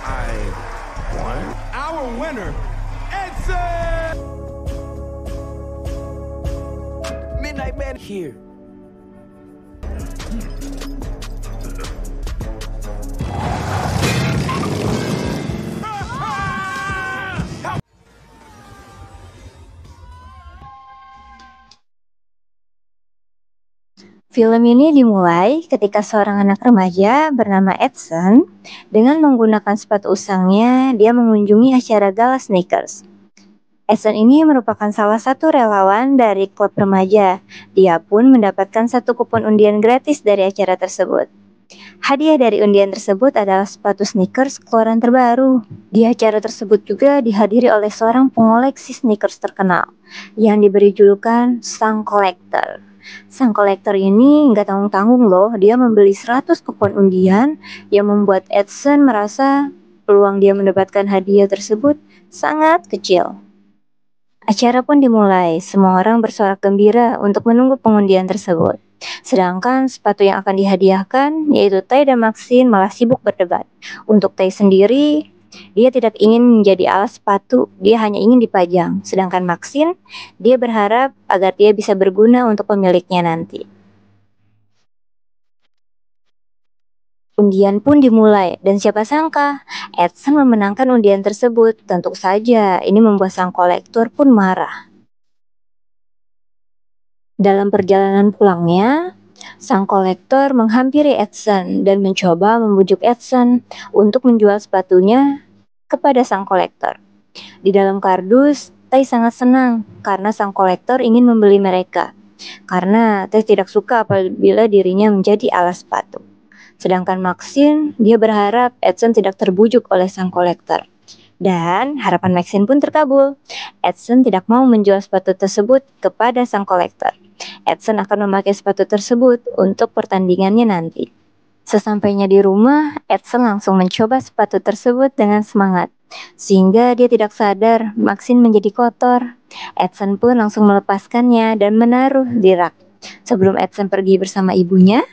I won. Our winner, Edson! Midnight Man here. Film ini dimulai ketika seorang anak remaja bernama Edson dengan menggunakan sepatu usangnya, dia mengunjungi acara gala sneakers. Edson ini merupakan salah satu relawan dari klub remaja. Dia pun mendapatkan satu kupon undian gratis dari acara tersebut. Hadiah dari undian tersebut adalah sepatu sneakers keluaran terbaru. Di acara tersebut juga dihadiri oleh seorang pengoleksi sneakers terkenal yang diberi julukan Sang Kolektor. Sang kolektor ini nggak tanggung-tanggung loh, dia membeli 100 kupon undian yang membuat Edson merasa peluang dia mendapatkan hadiah tersebut sangat kecil. Acara pun dimulai, semua orang bersorak gembira untuk menunggu pengundian tersebut. Sedangkan sepatu yang akan dihadiahkan, yaitu Tai dan Maxine, malah sibuk berdebat. Untuk Tai sendiri, dia tidak ingin menjadi alas sepatu, dia hanya ingin dipajang. Sedangkan Maxine, dia berharap agar dia bisa berguna untuk pemiliknya nanti. Undian pun dimulai, dan siapa sangka Edson memenangkan undian tersebut. Tentu saja, ini membuat sang kolektor pun marah. Dalam perjalanan pulangnya, sang kolektor menghampiri Edson dan mencoba membujuk Edson untuk menjual sepatunya kepada sang kolektor. Di dalam kardus, Tai sangat senang karena sang kolektor ingin membeli mereka. Karena Tai tidak suka apabila dirinya menjadi alas sepatu. Sedangkan Maxine, dia berharap Edson tidak terbujuk oleh sang kolektor. Dan harapan Maxine pun terkabul. Edson tidak mau menjual sepatu tersebut kepada sang kolektor. Edson akan memakai sepatu tersebut untuk pertandingannya nanti. Sesampainya di rumah, Edson langsung mencoba sepatu tersebut dengan semangat. Sehingga dia tidak sadar Maxine menjadi kotor. Edson pun langsung melepaskannya dan menaruh di rak. Sebelum Edson pergi bersama ibunya,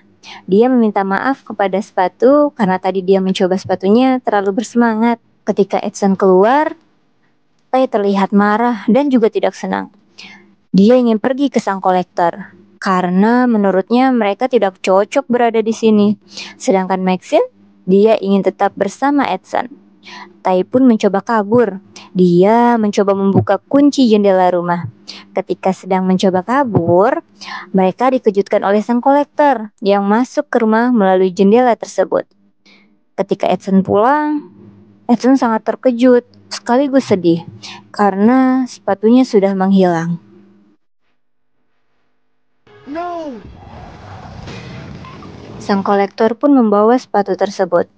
dia meminta maaf kepada sepatu karena tadi dia mencoba sepatunya terlalu bersemangat. Ketika Edson keluar, Tai terlihat marah dan juga tidak senang. Dia ingin pergi ke sang kolektor karena menurutnya mereka tidak cocok berada di sini. Sedangkan Maxine, dia ingin tetap bersama Edson. Tai pun mencoba kabur. Dia mencoba membuka kunci jendela rumah. Ketika sedang mencoba kabur, mereka dikejutkan oleh sang kolektor yang masuk ke rumah melalui jendela tersebut. Ketika Edson pulang, Edson sangat terkejut sekaligus sedih karena sepatunya sudah menghilang. No! Sang kolektor pun membawa sepatu tersebut.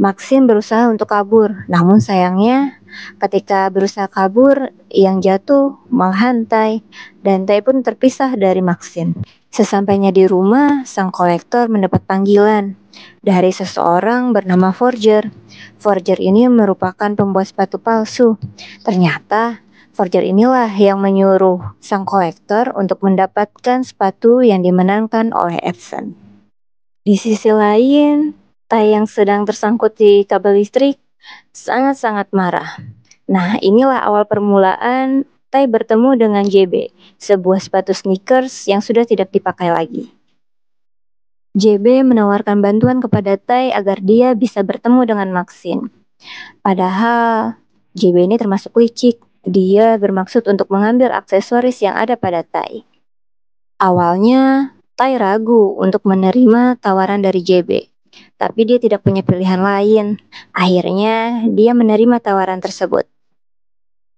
Maxine berusaha untuk kabur, namun sayangnya ketika berusaha kabur, yang jatuh malahan Tai, dan Tai pun terpisah dari Maxine. Sesampainya di rumah, sang kolektor mendapat panggilan dari seseorang bernama Forger. Forger ini merupakan pembuat sepatu palsu. Ternyata Forger inilah yang menyuruh sang kolektor untuk mendapatkan sepatu yang dimenangkan oleh Edson. Di sisi lain, Tai yang sedang tersangkut di kabel listrik sangat-sangat marah. Nah, inilah awal permulaan Tai bertemu dengan JB, sebuah sepatu sneakers yang sudah tidak dipakai lagi. JB menawarkan bantuan kepada Tai agar dia bisa bertemu dengan Maxine. Padahal JB ini termasuk licik. Dia bermaksud untuk mengambil aksesoris yang ada pada Tai. Awalnya, Tai ragu untuk menerima tawaran dari JB, tapi dia tidak punya pilihan lain. Akhirnya, dia menerima tawaran tersebut.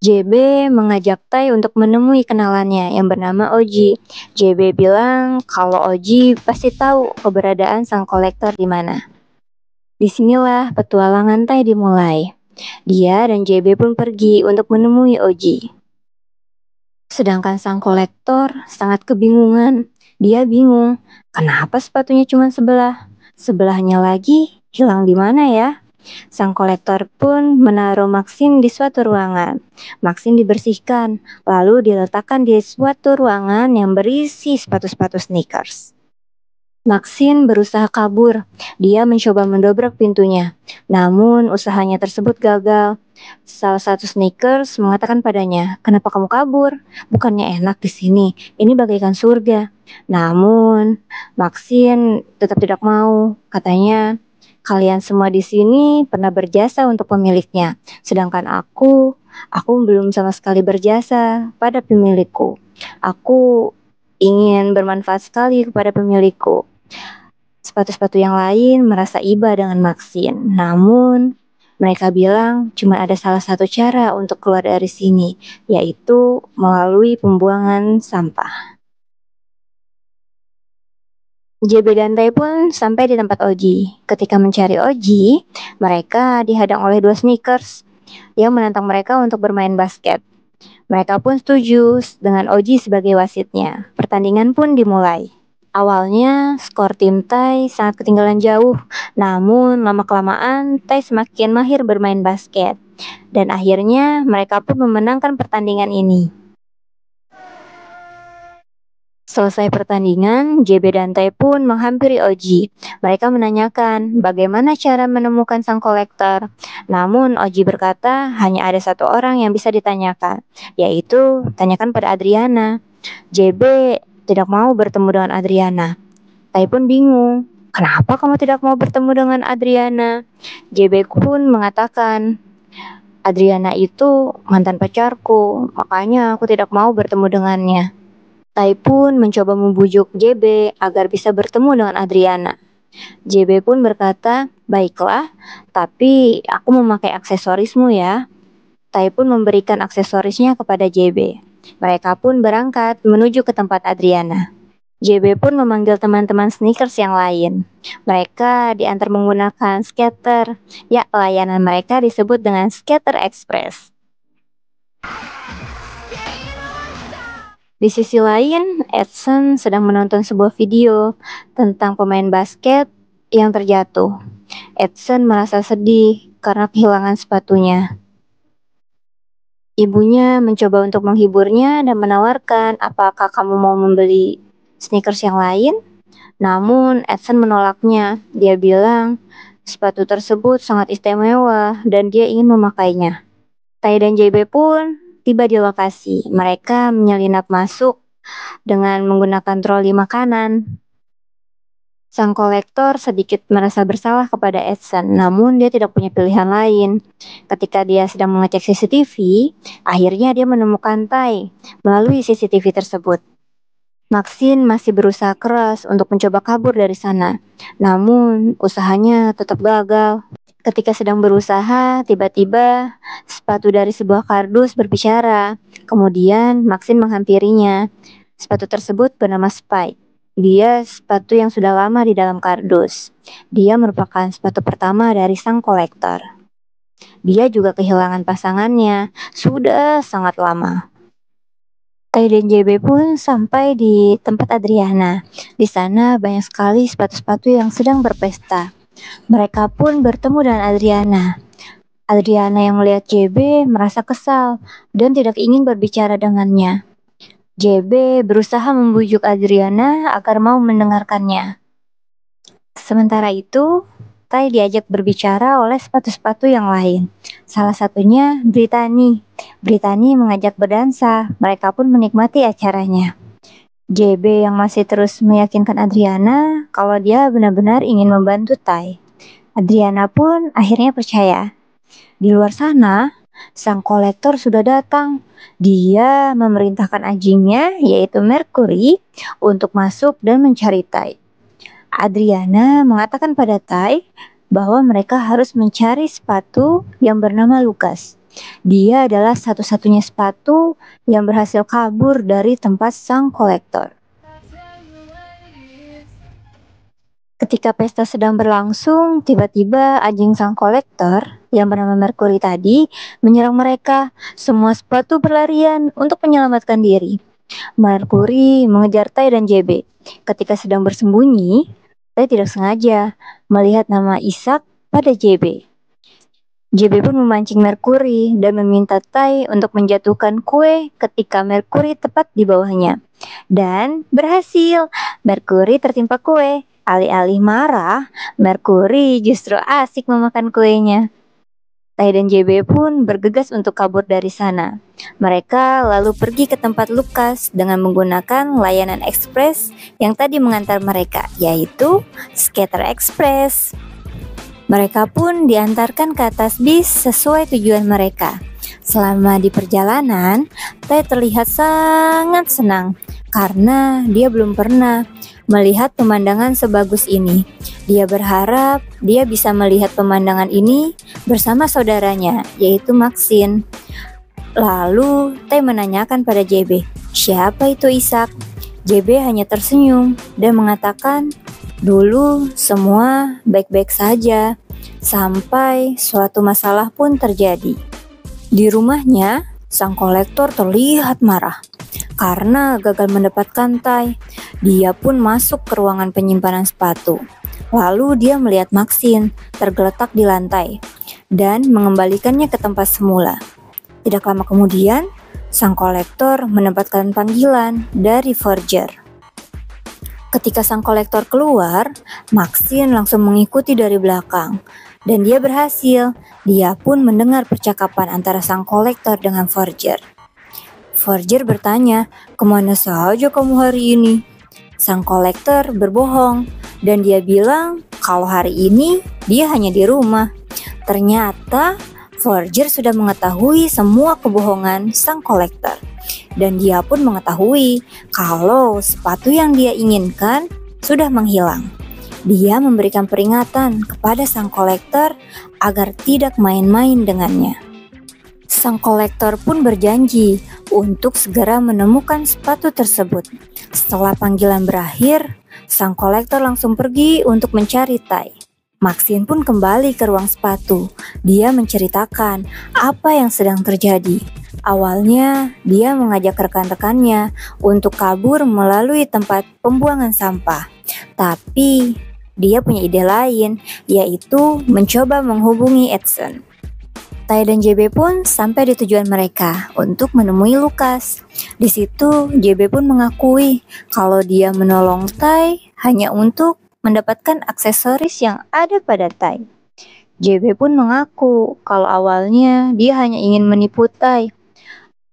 JB mengajak Tai untuk menemui kenalannya yang bernama Oji. JB bilang kalau Oji pasti tahu keberadaan sang kolektor di mana. Disinilah petualangan Tai dimulai. Dia dan JB pun pergi untuk menemui Oji. Sedangkan sang kolektor sangat kebingungan. Dia bingung, kenapa sepatunya cuma sebelah? Sebelahnya lagi hilang di mana ya? Sang kolektor pun menaruh Maxine di suatu ruangan. Maxine dibersihkan, lalu diletakkan di suatu ruangan yang berisi sepatu-sepatu sneakers. Maxine berusaha kabur. Dia mencoba mendobrak pintunya. Namun usahanya tersebut gagal. Salah satu sneakers mengatakan padanya, "Kenapa kamu kabur? Bukannya enak di sini? Ini bagaikan surga." Namun Maxine tetap tidak mau. Katanya, "Kalian semua di sini pernah berjasa untuk pemiliknya, sedangkan aku belum sama sekali berjasa pada pemilikku. Aku ingin bermanfaat sekali kepada pemilikku." Sepatu-sepatu yang lain merasa iba dengan Maxine. Namun, mereka bilang cuma ada salah satu cara untuk keluar dari sini, yaitu melalui pembuangan sampah. JB dan Tai pun sampai di tempat Oji. Ketika mencari Oji, mereka dihadang oleh dua sneakers yang menantang mereka untuk bermain basket. Mereka pun setuju dengan Oji sebagai wasitnya. Pertandingan pun dimulai. Awalnya skor tim Thai sangat ketinggalan jauh, namun lama-kelamaan Thai semakin mahir bermain basket. Dan akhirnya mereka pun memenangkan pertandingan ini. Selesai pertandingan, JB dan Tai pun menghampiri Oji. Mereka menanyakan bagaimana cara menemukan sang kolektor. Namun Oji berkata hanya ada satu orang yang bisa ditanyakan, yaitu tanyakan pada Adriana. JB tidak mau bertemu dengan Adriana. Tai pun bingung. "Kenapa kamu tidak mau bertemu dengan Adriana?" JB pun mengatakan, "Adriana itu mantan pacarku, makanya aku tidak mau bertemu dengannya." Tai pun mencoba membujuk JB agar bisa bertemu dengan Adriana. JB pun berkata, "Baiklah, tapi aku memakai aksesorismu ya." Tai pun memberikan aksesorisnya kepada JB. Mereka pun berangkat menuju ke tempat Adriana. JB pun memanggil teman-teman sneakers yang lain. Mereka diantar menggunakan skater. Ya, layanan mereka disebut dengan Skater Express. Di sisi lain, Edson sedang menonton sebuah video tentang pemain basket yang terjatuh. Edson merasa sedih karena kehilangan sepatunya. Ibunya mencoba untuk menghiburnya dan menawarkan, "Apakah kamu mau membeli sneakers yang lain?" Namun Edson menolaknya. Dia bilang sepatu tersebut sangat istimewa dan dia ingin memakainya. Tai dan JB pun tiba di lokasi. Mereka menyelinap masuk dengan menggunakan troli makanan. Sang kolektor sedikit merasa bersalah kepada Edson, namun dia tidak punya pilihan lain. Ketika dia sedang mengecek CCTV, akhirnya dia menemukan Tai melalui CCTV tersebut. Maxine masih berusaha keras untuk mencoba kabur dari sana, namun usahanya tetap gagal. Ketika sedang berusaha, tiba-tiba sepatu dari sebuah kardus berbicara. Kemudian Maxine menghampirinya. Sepatu tersebut bernama Spike. Dia sepatu yang sudah lama di dalam kardus. Dia merupakan sepatu pertama dari sang kolektor. Dia juga kehilangan pasangannya sudah sangat lama. Tai dan JB pun sampai di tempat Adriana. Di sana banyak sekali sepatu-sepatu yang sedang berpesta. Mereka pun bertemu dengan Adriana. Adriana yang melihat JB merasa kesal dan tidak ingin berbicara dengannya. JB berusaha membujuk Adriana agar mau mendengarkannya. Sementara itu, Tai diajak berbicara oleh sepatu-sepatu yang lain. Salah satunya Brittany. Brittany mengajak berdansa. Mereka pun menikmati acaranya. JB yang masih terus meyakinkan Adriana kalau dia benar-benar ingin membantu Tai. Adriana pun akhirnya percaya. Di luar sana, sang kolektor sudah datang. Dia memerintahkan anjingnya, yaitu Mercury, untuk masuk dan mencari Tai. Adriana mengatakan pada Tai bahwa mereka harus mencari sepatu yang bernama Lucas. Dia adalah satu-satunya sepatu yang berhasil kabur dari tempat sang kolektor. Ketika pesta sedang berlangsung, tiba-tiba anjing sang kolektor yang bernama Mercury tadi menyerang mereka. Semua sepatu berlarian untuk menyelamatkan diri. Mercury mengejar Tai dan JB. Ketika sedang bersembunyi, Tai tidak sengaja melihat nama Ishak pada JB. JB pun memancing Mercury dan meminta Tai untuk menjatuhkan kue ketika Mercury tepat di bawahnya. Dan berhasil, Mercury tertimpa kue. Alih-alih marah, Mercury justru asik memakan kuenya. Tai dan JB pun bergegas untuk kabur dari sana. Mereka lalu pergi ke tempat Lukas dengan menggunakan layanan ekspres yang tadi mengantar mereka, yaitu Skater Express. Mereka pun diantarkan ke atas bis sesuai tujuan mereka. Selama di perjalanan, Tai terlihat sangat senang karena dia belum pernah melihat pemandangan sebagus ini. Dia berharap dia bisa melihat pemandangan ini bersama saudaranya, yaitu Maxine. Lalu Tai menanyakan pada JB, siapa itu Ishak? JB hanya tersenyum dan mengatakan, dulu semua baik-baik saja, sampai suatu masalah pun terjadi. Di rumahnya, sang kolektor terlihat marah karena gagal mendapatkan Tai. Dia pun masuk ke ruangan penyimpanan sepatu. Lalu dia melihat Maxine tergeletak di lantai dan mengembalikannya ke tempat semula. Tidak lama kemudian, sang kolektor mendapatkan panggilan dari Forger. Ketika sang kolektor keluar, Maxine langsung mengikuti dari belakang. Dan dia berhasil. Dia pun mendengar percakapan antara sang kolektor dengan Forger. Forger bertanya, kemana saja kamu hari ini? Sang kolektor berbohong dan dia bilang kalau hari ini dia hanya di rumah. Ternyata Forger sudah mengetahui semua kebohongan sang kolektor. Dan dia pun mengetahui kalau sepatu yang dia inginkan sudah menghilang. Dia memberikan peringatan kepada sang kolektor agar tidak main-main dengannya. Sang kolektor pun berjanji untuk segera menemukan sepatu tersebut. Setelah panggilan berakhir, sang kolektor langsung pergi untuk mencari Tai. Maxine pun kembali ke ruang sepatu. Dia menceritakan apa yang sedang terjadi. Awalnya, dia mengajak rekan-rekannya untuk kabur melalui tempat pembuangan sampah. Tapi, dia punya ide lain, yaitu mencoba menghubungi Edson. Tai dan JB pun sampai di tujuan mereka untuk menemui Lukas. Di situ, JB pun mengakui kalau dia menolong Tai hanya untuk mendapatkan aksesoris yang ada pada Tai. JB pun mengaku kalau awalnya dia hanya ingin menipu Tai.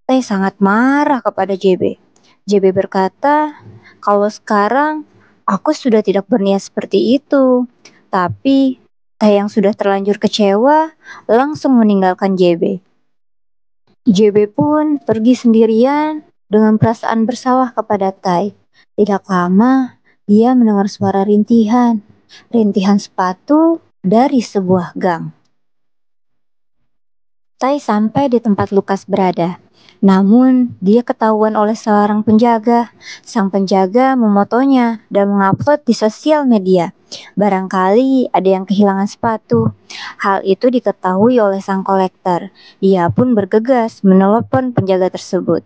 Tai sangat marah kepada JB. JB berkata, kalau sekarang aku sudah tidak berniat seperti itu. Tapi Tai yang sudah terlanjur kecewa langsung meninggalkan JB. JB pun pergi sendirian dengan perasaan bersalah kepada Tai. Tidak lama, dia mendengar suara rintihan sepatu dari sebuah gang. Tai sampai di tempat Lukas berada. Namun, dia ketahuan oleh seorang penjaga. Sang penjaga memotonya dan mengupload di sosial media. Barangkali ada yang kehilangan sepatu. Hal itu diketahui oleh sang kolektor. Ia pun bergegas menelepon penjaga tersebut.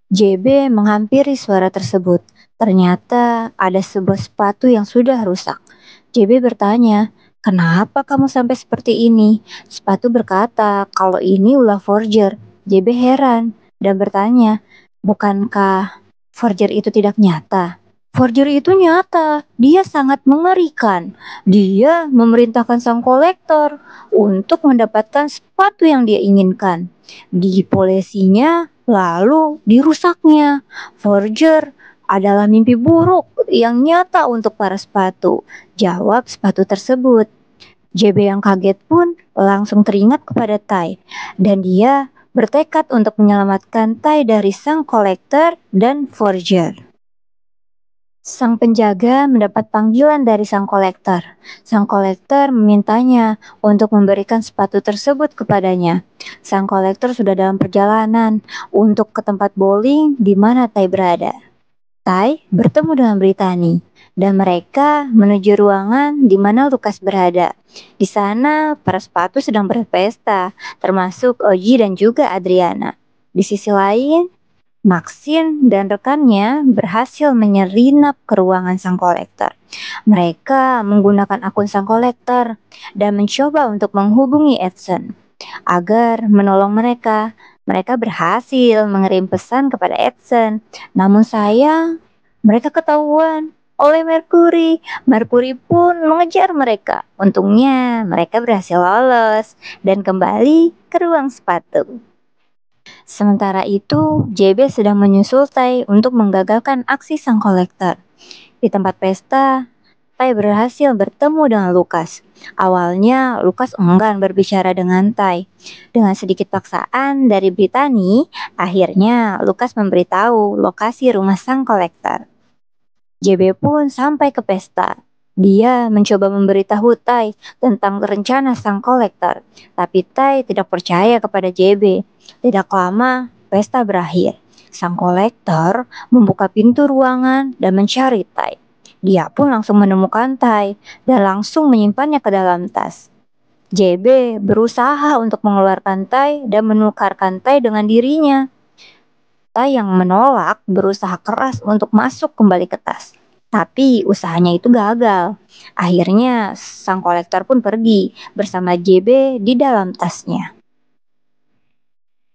JB menghampiri suara tersebut. Ternyata ada sebuah sepatu yang sudah rusak. JB bertanya, kenapa kamu sampai seperti ini? Sepatu berkata kalau ini ulah Forger. JB heran dan bertanya, bukankah Forger itu tidak nyata? Forger itu nyata, dia sangat mengerikan. Dia memerintahkan sang kolektor untuk mendapatkan sepatu yang dia inginkan. Dipolesinya, lalu dirusaknya. Forger adalah mimpi buruk yang nyata untuk para sepatu, jawab sepatu tersebut. JB yang kaget pun langsung teringat kepada Tai, dan dia bertekad untuk menyelamatkan Tai dari sang kolektor dan Forger. Sang penjaga mendapat panggilan dari sang kolektor. Sang kolektor memintanya untuk memberikan sepatu tersebut kepadanya. Sang kolektor sudah dalam perjalanan untuk ke tempat bowling di mana Tai berada. Tai bertemu dengan Brittany dan mereka menuju ruangan di mana Lukas berada. Di sana para sepatu sedang berpesta, termasuk Oji dan juga Adriana. Di sisi lain, Maxine dan rekannya berhasil menyelinap ke ruangan sang kolektor. Mereka menggunakan akun sang kolektor dan mencoba untuk menghubungi Edson agar menolong mereka. Mereka berhasil mengirim pesan kepada Edson. Namun sayang, mereka ketahuan oleh Mercury. Mercury pun mengejar mereka. Untungnya mereka berhasil lolos dan kembali ke ruang sepatu. Sementara itu, JB sedang menyusul Tai untuk menggagalkan aksi sang kolektor. Di tempat pesta, Tai berhasil bertemu dengan Lukas. Awalnya, Lukas enggan berbicara dengan Tai. Dengan sedikit paksaan dari Brittany, akhirnya Lukas memberitahu lokasi rumah sang kolektor. JB pun sampai ke pesta. Dia mencoba memberitahu Tai tentang rencana sang kolektor, tapi Tai tidak percaya kepada JB. Tidak lama, pesta berakhir. Sang kolektor membuka pintu ruangan dan mencari Tai. Dia pun langsung menemukan Tai dan langsung menyimpannya ke dalam tas. JB berusaha untuk mengeluarkan Tai dan menukarkan Tai dengan dirinya. Tai yang menolak berusaha keras untuk masuk kembali ke tas. Tapi usahanya itu gagal. Akhirnya sang kolektor pun pergi bersama JB di dalam tasnya.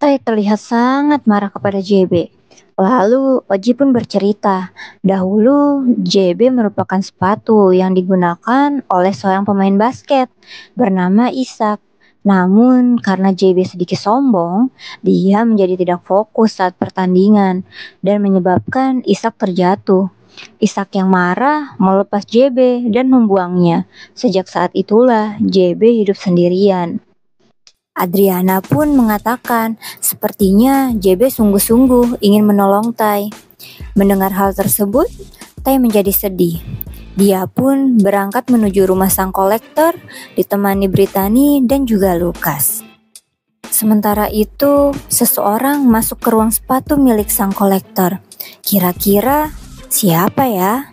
Tai terlihat sangat marah kepada JB. Lalu Oji pun bercerita, dahulu JB merupakan sepatu yang digunakan oleh seorang pemain basket bernama Ishak. Namun karena JB sedikit sombong, dia menjadi tidak fokus saat pertandingan dan menyebabkan Ishak terjatuh. Ishak yang marah melepas JB dan membuangnya. Sejak saat itulah JB hidup sendirian. Adriana pun mengatakan, sepertinya JB sungguh-sungguh ingin menolong Tai. Mendengar hal tersebut, Tai menjadi sedih. Dia pun berangkat menuju rumah sang kolektor, ditemani Brittany dan juga Lukas. Sementara itu, seseorang masuk ke ruang sepatu milik sang kolektor. Kira-kira siapa ya?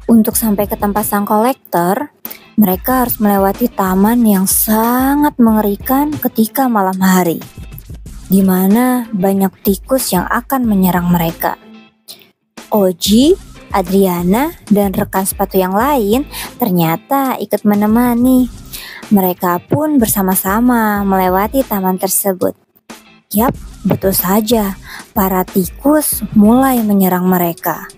Untuk sampai ke tempat sang kolektor, mereka harus melewati taman yang sangat mengerikan ketika malam hari, di mana banyak tikus yang akan menyerang mereka. Oji, Adriana, dan rekan sepatu yang lain ternyata ikut menemani. Mereka pun bersama-sama melewati taman tersebut. Yap, betul saja, para tikus mulai menyerang mereka.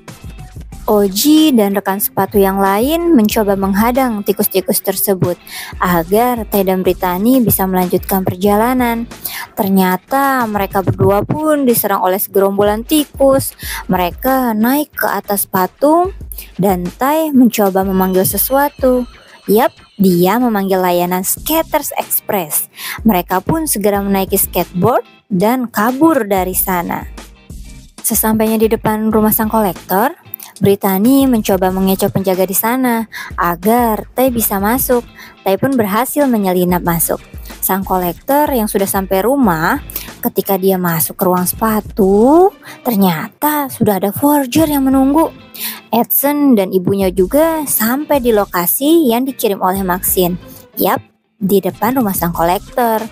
Oji dan rekan sepatu yang lain mencoba menghadang tikus-tikus tersebut agar Tai dan Brittany bisa melanjutkan perjalanan. Ternyata mereka berdua pun diserang oleh segerombolan tikus. Mereka naik ke atas patung dan Tai mencoba memanggil sesuatu. Yap, dia memanggil layanan Skaters Express. Mereka pun segera menaiki skateboard dan kabur dari sana. Sesampainya di depan rumah sang kolektor, Brittany mencoba mengecoh penjaga di sana agar Tai bisa masuk. Tai pun berhasil menyelinap masuk. Sang kolektor yang sudah sampai rumah, ketika dia masuk ke ruang sepatu, ternyata sudah ada forger yang menunggu. Edson dan ibunya juga sampai di lokasi yang dikirim oleh Maxine. Yap, di depan rumah sang kolektor.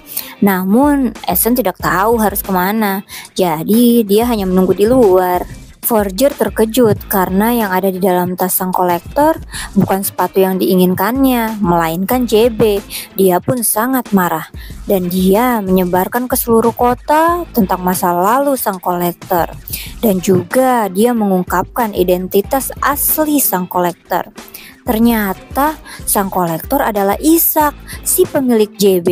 Namun Edson tidak tahu harus kemana, jadi dia hanya menunggu di luar. Forger terkejut karena yang ada di dalam tas sang kolektor bukan sepatu yang diinginkannya, melainkan JB. Dia pun sangat marah dan dia menyebarkan ke seluruh kota tentang masa lalu sang kolektor. Dan juga dia mengungkapkan identitas asli sang kolektor. Ternyata sang kolektor adalah Ishak, si pemilik JB.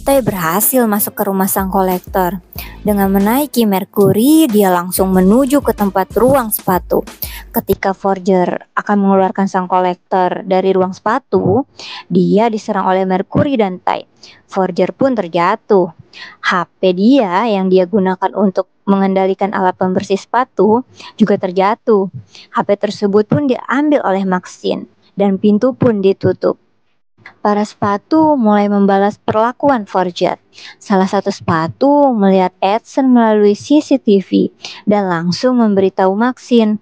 Tai berhasil masuk ke rumah sang kolektor. Dengan menaiki Mercury, dia langsung menuju ke tempat ruang sepatu. Ketika Forger akan mengeluarkan sang kolektor dari ruang sepatu, dia diserang oleh Mercury dan Tai. Forger pun terjatuh. HP dia yang dia gunakan untuk mengendalikan alat pembersih sepatu juga terjatuh. HP tersebut pun diambil oleh Maxine dan pintu pun ditutup. Para sepatu mulai membalas perlakuan Forger. Salah satu sepatu melihat Edson melalui CCTV dan langsung memberitahu Maxine.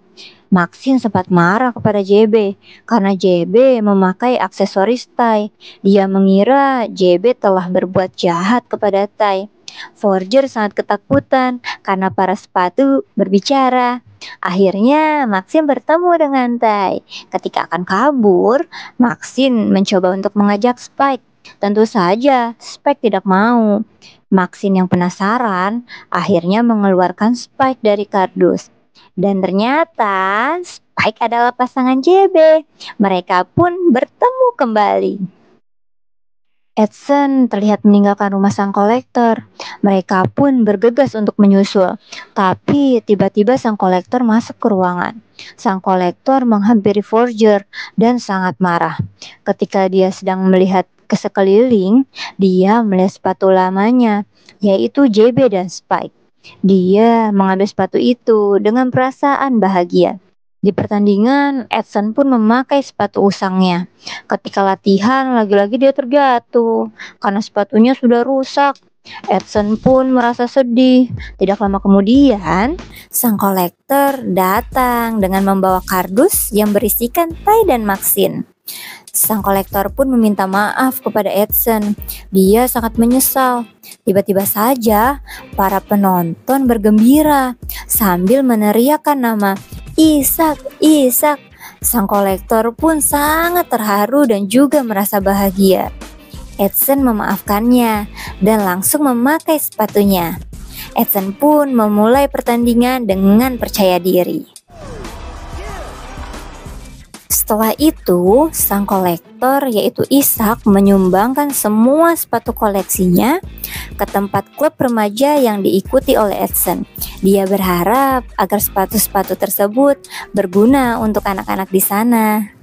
Maxine sempat marah kepada JB karena JB memakai aksesoris Tai. Dia mengira JB telah berbuat jahat kepada Tai. Forger sangat ketakutan karena para sepatu berbicara. Akhirnya Maxine bertemu dengan Tai. Ketika akan kabur, Maxine mencoba untuk mengajak Spike. Tentu saja Spike tidak mau. Maxine yang penasaran akhirnya mengeluarkan Spike dari kardus. Dan ternyata Spike adalah pasangan JB. Mereka pun bertemu kembali. Edson terlihat meninggalkan rumah sang kolektor. Mereka pun bergegas untuk menyusul. Tapi tiba-tiba sang kolektor masuk ke ruangan. Sang kolektor menghampiri Forger dan sangat marah. Ketika dia sedang melihat ke sekeliling, dia melihat sepatu lamanya, yaitu JB dan Spike. Dia mengambil sepatu itu dengan perasaan bahagia. Di pertandingan, Edson pun memakai sepatu usangnya. Ketika latihan, lagi-lagi dia terjatuh karena sepatunya sudah rusak. Edson pun merasa sedih. Tidak lama kemudian, sang kolektor datang dengan membawa kardus yang berisikan Tai dan Maxine. Sang kolektor pun meminta maaf kepada Edson. Dia sangat menyesal. Tiba-tiba saja, para penonton bergembira sambil meneriakkan nama Isaac, Isaac. Sang kolektor pun sangat terharu dan juga merasa bahagia. Edson memaafkannya dan langsung memakai sepatunya. Edson pun memulai pertandingan dengan percaya diri. Setelah itu, sang kolektor yaitu Isaac menyumbangkan semua sepatu koleksinya ke tempat klub remaja yang diikuti oleh Edson. Dia berharap agar sepatu-sepatu tersebut berguna untuk anak-anak di sana.